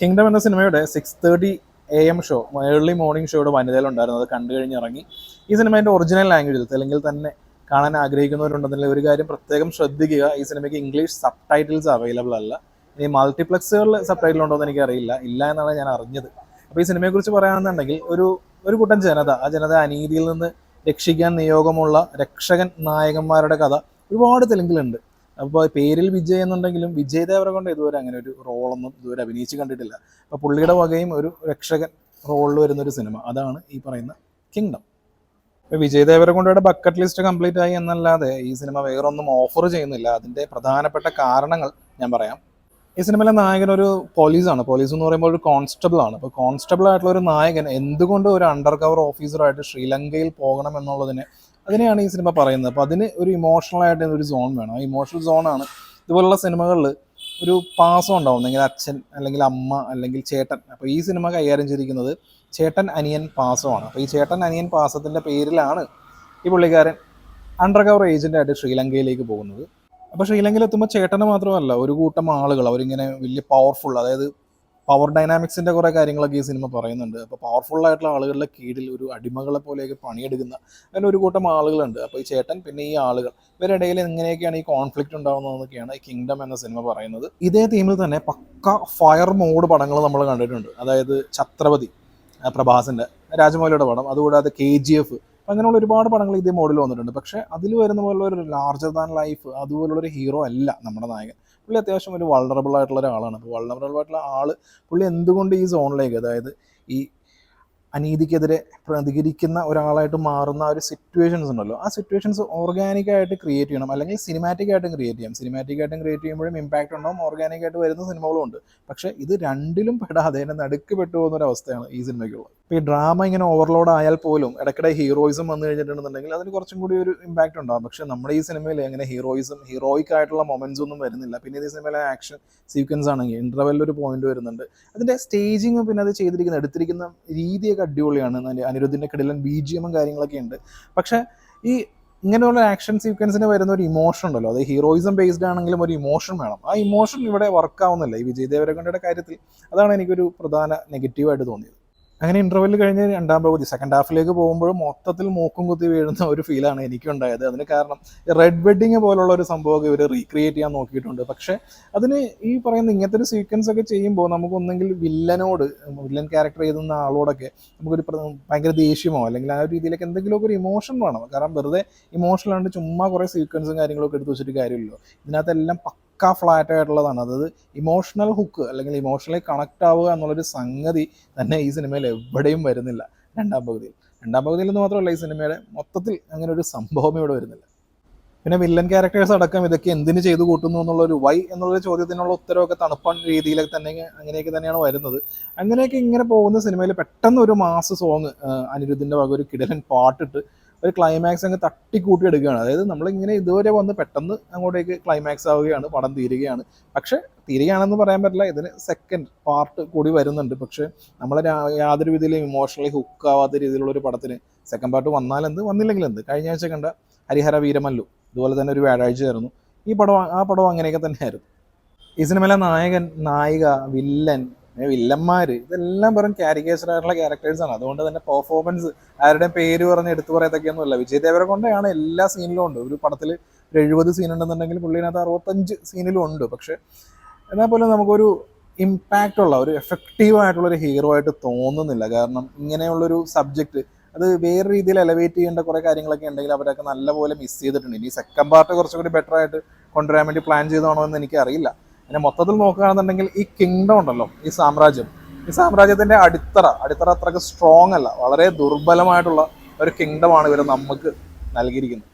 Kingdom എന്ന സിനിമയുടെ 6:30 AM show, early morning ഷോയുടെ വനിതയിലുണ്ടായിരുന്നു. അത് കണ്ടു കഴിഞ്ഞിറങ്ങി. ഈ സിനിമേൻ്റെ ഒറിജിനൽ ലാംഗ്വേജിൽ തെലുങ്കിൽ തന്നെ കാണാൻ ആഗ്രഹിക്കുന്നവരുണ്ടെങ്കിൽ ഒരു കാര്യം പ്രത്യേകം ശ്രദ്ധിക്കുക, ഈ സിനിമയ്ക്ക് ഇംഗ്ലീഷ് സബ് ടൈറ്റിൽസ് അവൈലബിൾ അല്ല. ഇനി മൾട്ടിപ്ലക്സുകളിൽ സബ് ടൈറ്റിൽ ഉണ്ടോ എന്ന് എനിക്കറിയില്ല, ഇല്ല എന്നാണ് ഞാൻ അറിഞ്ഞത്. അപ്പോൾ ഈ സിനിമയെക്കുറിച്ച് പറയുകയാണെന്നുണ്ടെങ്കിൽ ഒരു കൂട്ടം ജനത, ആ ജനത അനീതിയിൽ നിന്ന് രക്ഷിക്കാൻ നിയോഗമുള്ള രക്ഷകൻ നായകന്മാരുടെ കഥ ഒരുപാട് തെലുങ്കിലുണ്ട്. അപ്പോൾ പേരിൽ വിജയ് എന്നുണ്ടെങ്കിലും വിജയ് ദേവരകൊണ്ട ഇതുവരെ അങ്ങനെ ഒരു റോളൊന്നും ഇതുവരെ അഭിനയിച്ച് കണ്ടിട്ടില്ല. അപ്പോൾ പുള്ളിയുടെ വകയും ഒരു രക്ഷകൻ റോളിൽ വരുന്നൊരു സിനിമ, അതാണ് ഈ പറയുന്ന കിങ്ഡം. ഇപ്പോൾ വിജയ് ദേവരകൊണ്ടയുടെ ബക്കറ്റ് ലിസ്റ്റ് കംപ്ലീറ്റ് ആയി എന്നല്ലാതെ ഈ സിനിമ വേറൊന്നും ഓഫർ ചെയ്യുന്നില്ല. അതിൻ്റെ പ്രധാനപ്പെട്ട കാരണങ്ങൾ ഞാൻ പറയാം. ഈ സിനിമയിലെ നായകൻ ഒരു പോലീസാണ്. പോലീസ് എന്ന് പറയുമ്പോൾ ഒരു കോൺസ്റ്റബിൾ ആണ്. അപ്പോൾ കോൺസ്റ്റബിൾ ആയിട്ടുള്ള ഒരു നായകൻ എന്തുകൊണ്ട് ഒരു അണ്ടർ കവർ ഓഫീസറായിട്ട് ശ്രീലങ്കയിൽ പോകണം അതിനെയാണ് ഈ സിനിമ പറയുന്നത്. അപ്പോൾ അതിന് ഒരു ഇമോഷണൽ ആയിട്ട് ഒരു സോൺ വേണം. ആ ഇമോഷണൽ സോണാണ് ഇതുപോലുള്ള സിനിമകളിൽ ഒരു പാസം ഉണ്ടാവും, അല്ലെങ്കിൽ അച്ഛൻ അല്ലെങ്കിൽ അമ്മ അല്ലെങ്കിൽ ചേട്ടൻ. അപ്പോൾ ഈ സിനിമ കൈകാര്യം ചെയ്തിരിക്കുന്നത് ചേട്ടൻ അനിയൻ പാസമാണ്. അപ്പോൾ ഈ ചേട്ടൻ അനിയൻ പാസത്തിൻ്റെ പേരിലാണ് ഈ പുള്ളിക്കാരൻ അണ്ടർ കവർ ഏജൻ്റായിട്ട് ശ്രീലങ്കയിലേക്ക് പോകുന്നത്. അപ്പോൾ ശ്രീലങ്കയിൽ എത്തുമ്പോൾ ചേട്ടന് മാത്രമല്ല, ഒരു കൂട്ടം ആളുകൾ അവരിങ്ങനെ വലിയ പവർഫുൾ, അതായത് പവർ ഡൈനാമിക്സിൻ്റെ കുറേ കാര്യങ്ങളൊക്കെ ഈ സിനിമ പറയുന്നുണ്ട്. അപ്പോൾ പവർഫുള്ളായിട്ടുള്ള ആളുകളുടെ കീഴിൽ ഒരു അടിമകളെ പോലെയൊക്കെ പണിയെടുക്കുന്ന അങ്ങനെ ഒരു കൂട്ടം ആളുകളുണ്ട്. അപ്പോൾ ഈ ചേട്ടൻ പിന്നെ ഈ ആളുകൾ ഇവരിടയിൽ എങ്ങനെയൊക്കെയാണ് ഈ കോൺഫ്ലിക്റ്റ് ഉണ്ടാകുന്നതെന്നൊക്കെയാണ് ഈ കിങ്ഡം എന്ന സിനിമ പറയുന്നത്. ഇതേ തീമിൽ തന്നെ പക്ക ഫയർ മോഡ് പടങ്ങൾ നമ്മൾ കണ്ടിട്ടുണ്ട്. അതായത് ഛത്രപതി പ്രഭാസിൻ്റെ, രാജമൗലിയുടെ പടം, അതുകൂടാതെ KGF, അങ്ങനെയുള്ള ഒരുപാട് പടങ്ങൾ ഇതേ മോഡിൽ വന്നിട്ടുണ്ട്. പക്ഷേ അതിൽ വരുന്ന പോലുള്ള ഒരു ലാർജർ ദാൻ ലൈഫ് അതുപോലുള്ളൊരു ഹീറോ അല്ല നമ്മുടെ നായകൻ. പുള്ളി അത്യാവശ്യം ഒരു വൾണറബിൾ ആയിട്ടുള്ള ഒരാളാണ്. അപ്പോൾ വൾണറബിൾ ആയിട്ടുള്ള ആൾ പുള്ളി എന്തുകൊണ്ട് ഈ സോണിലേക്ക്, അതായത് ഈ അനീതിക്കെതിരെ പ്രതികരിക്കുന്ന ഒരാളായിട്ട് മാറുന്ന ഒരു സിറ്റുവേഷൻസ് ഉണ്ടല്ലോ, ആ സിറ്റുവേഷൻസ് ഓർഗാനിക്കായിട്ട് ക്രിയേറ്റ് ചെയ്യണം, അല്ലെങ്കിൽ സിനിമാറ്റിക്കായിട്ടും ക്രിയേറ്റ് ചെയ്യാം. സിനിമാറ്റിക്കായിട്ടും ക്രിയേറ്റ് ചെയ്യുമ്പോഴും ഇമ്പാക്റ്റ് ഉണ്ടാവും, ഓർഗാനിക്കായിട്ട് വരുന്ന സിനിമകളും ഉണ്ട്. പക്ഷേ ഇത് രണ്ടിലും പെടാതെ തന്നെ നടുക്ക് പെട്ടുപോകുന്ന ഒരു അവസ്ഥയാണ് ഈ സിനിമയ്ക്കുള്ളത്. ഇപ്പോൾ ഈ ഡ്രാമ ഇങ്ങനെ ഓവർലോഡ് ആയാൽ പോലും ഇടയ്ക്കിടെ ഹീറോയിസം വന്നു കഴിഞ്ഞിട്ടുണ്ടെന്നുണ്ടെങ്കിൽ അതിന് കുറച്ചും കൂടി ഒരു ഇമ്പാക്റ്റ് ഉണ്ടാകും. പക്ഷേ നമ്മുടെ ഈ സിനിമയിൽ അങ്ങനെ ഹീറോയിക് ആയിട്ടുള്ള മൊമെൻറ്റ്സ് ഒന്നും വരുന്നില്ല. പിന്നെ ഈ സിനിമയിലെ ആക്ഷൻ സീക്വൻസ് ആണെങ്കിൽ ഇൻ്റർവെല്ലിൽ ഒരു പോയിന്റ് വരുന്നുണ്ട്. അതിൻ്റെ സ്റ്റേജിങ്ങും പിന്നെ അത് എടുത്തിരിക്കുന്ന രീതിയൊക്കെ അടിപൊളിയാണ്. അനിരുദ്ധിൻ്റെ കിടിലൻ BGM കാര്യങ്ങളൊക്കെ ഉണ്ട്. പക്ഷേ ഈ ഇങ്ങനെയുള്ള ആക്ഷൻ സീക്വൻസിന് വരുന്ന ഒരു ഇമോഷൻ ഉണ്ടല്ലോ, അത് ഹീറോയിസം ബേസ്ഡ് ആണെങ്കിലും ഒരു ഇമോഷൻ വേണം. ആ ഇമോഷൻ ഇവിടെ വർക്കാവുന്നില്ല ഈ വിജയ് ദേവരകൊണ്ടയുടെ കാര്യത്തിൽ. അതാണ് എനിക്കൊരു പ്രധാന നെഗറ്റീവായിട്ട് തോന്നിയത്. അങ്ങനെ ഇൻ്റർവെല്ല് കഴിഞ്ഞ് രണ്ടാം പകുതി സെക്കൻഡ് ഹാഫിലേക്ക് പോകുമ്പോഴും മൊത്തത്തിൽ മൂക്കും കുത്തി വീഴുന്ന ഒരു ഫീലാണ് എനിക്കുണ്ടായത്. അതിന് കാരണം റെഡ് വെഡ്ഡിങ് പോലുള്ള ഒരു സംഭവമൊക്കെ ഇവർ റീക്രിയേറ്റ് ചെയ്യാൻ നോക്കിയിട്ടുണ്ട്. പക്ഷേ അതിന് ഈ പറയുന്ന ഇങ്ങനത്തെ ഒരു സീക്വൻസ് ഒക്കെ ചെയ്യുമ്പോൾ നമുക്കൊന്നെങ്കിൽ വില്ലൻ ക്യാരക്ടർ ചെയ്യുന്ന ആളോടൊക്കെ നമുക്കൊരു ഭയങ്കര ദേഷ്യമോ അല്ലെങ്കിൽ ആ ഒരു രീതിയിലൊക്കെ എന്തെങ്കിലുമൊക്കെ ഒരു ഇമോഷൻ വേണം. കാരണം വെറുതെ ഇമോഷണലാണ്ട് ചുമ്മാ കുറേ സീക്വൻസും കാര്യങ്ങളൊക്കെ എടുത്ത് വെച്ചിട്ട് കാര്യമില്ലല്ലോ. ഇതിനകത്തെല്ലാം ഫ്ലാറ്റ് ആയിട്ടുള്ളതാണ്. അതായത് ഇമോഷണൽ ഹുക്ക് അല്ലെങ്കിൽ ഇമോഷണലി കണക്ട് ആവുക എന്നുള്ളൊരു സംഗതി തന്നെ ഈ സിനിമയിൽ എവിടെയും വരുന്നില്ല രണ്ടാം പകുതിയിൽ നിന്ന് മാത്രമല്ല, ഈ സിനിമയുടെ മൊത്തത്തിൽ അങ്ങനെ ഒരു സംഭവം ഇവിടെ വരുന്നില്ല. പിന്നെ വില്ലൻ ക്യാരക്ടേഴ്സ് അടക്കം ഇതൊക്കെ എന്തിനു ചെയ്തു കൂട്ടുന്നു എന്നുള്ളൊരു വൈ എന്നുള്ളൊരു ചോദ്യത്തിനുള്ള ഉത്തരവൊക്കെ തണുപ്പൻ രീതിയിലൊക്കെ അങ്ങനെയൊക്കെ തന്നെയാണ് വരുന്നത്. അങ്ങനെയൊക്കെ ഇങ്ങനെ പോകുന്ന സിനിമയിൽ പെട്ടെന്ന് ഒരു മാസ് സോങ് അനിരുദ്ധിൻ്റെ വക ഒരു കിടലൻ പാട്ടിട്ട് ഒരു ക്ലൈമാക്സ് അങ്ങ് തട്ടിക്കൂട്ടി എടുക്കുകയാണ്. അതായത് നമ്മളിങ്ങനെ ഇതുവരെ വന്ന് പെട്ടെന്ന് അങ്ങോട്ടേക്ക് ക്ലൈമാക്സ് ആവുകയാണ്, പടം തീരുകയാണ്. പക്ഷേ തീരുകയാണെന്ന് പറയാൻ പറ്റില്ല, ഇതിന് സെക്കൻഡ് പാർട്ട് കൂടി വരുന്നുണ്ട്. പക്ഷേ നമ്മളെ യാതൊരു രീതിയിലും ഇമോഷണലി ഹുക്കാവാത്ത രീതിയിലുള്ളൊരു പടത്തിന് സെക്കൻഡ് പാർട്ട് വന്നാലെന്ത് വന്നില്ലെങ്കിൽ എന്ത്. കഴിഞ്ഞ ആഴ്ച കണ്ട ഹരിഹര വീരമല്ലു ഇതുപോലെ തന്നെ ഒരു വ്യാഴാഴ്ചയായിരുന്നു. ആ പടം അങ്ങനെയൊക്കെ തന്നെയായിരുന്നു. ഈ സിനിമയിലെ നായകൻ, നായിക, വില്ലന്മാർ ഇതെല്ലാം വെറും കാരിക്കേച്ചറായിട്ടുള്ള ക്യാരക്ടേഴ്സാണ്. അതുകൊണ്ട് തന്നെ പെർഫോമൻസ് ആരുടെയും പേര് പറഞ്ഞ് എടുത്തു പറയത്തൊക്കെയൊന്നുമല്ല. വിജയ് ദേവരകൊണ്ടയാണ് എല്ലാ സീനിലും ഉണ്ട്. ഒരു പടത്തിൽ 70 സീൻ ഉണ്ടെന്നുണ്ടെങ്കിൽ പുള്ളിനകത്ത് 65 സീനിലും ഉണ്ട്. പക്ഷേ എന്നാൽ പോലും നമുക്കൊരു ഇമ്പാക്റ്റ് ഉള്ള ഒരു എഫക്റ്റീവായിട്ടുള്ളൊരു ഹീറോ ആയിട്ട് തോന്നുന്നില്ല. കാരണം ഇങ്ങനെയുള്ളൊരു സബ്ജക്റ്റ് അത് വേറെ രീതിയിൽ എലവേറ്റ് ചെയ്യേണ്ട കുറേ കാര്യങ്ങളൊക്കെ ഉണ്ടെങ്കിൽ അവരൊക്കെ നല്ലപോലെ മിസ് ചെയ്തിട്ടുണ്ട്. ഇനി സെക്കൻഡ് പാർട്ട് കുറച്ചുകൂടി ബെറ്റർ ആയിട്ട് കൊണ്ടുവരാൻ വേണ്ടി പ്ലാൻ ചെയ്തതാണോ എന്ന് എനിക്കറിയില്ല. പിന്നെ മൊത്തത്തിൽ നോക്കുകയാണെന്നുണ്ടെങ്കിൽ ഈ കിങ്ഡം ഉണ്ടല്ലോ, ഈ സാമ്രാജ്യത്തിൻ്റെ അടിത്തറ അത്രയ്ക്ക് സ്ട്രോങ് അല്ല, വളരെ ദുർബലമായിട്ടുള്ള ഒരു കിങ്ഡമാണ് ഇവർ നമുക്ക് നൽകിയിരിക്കുന്നത്.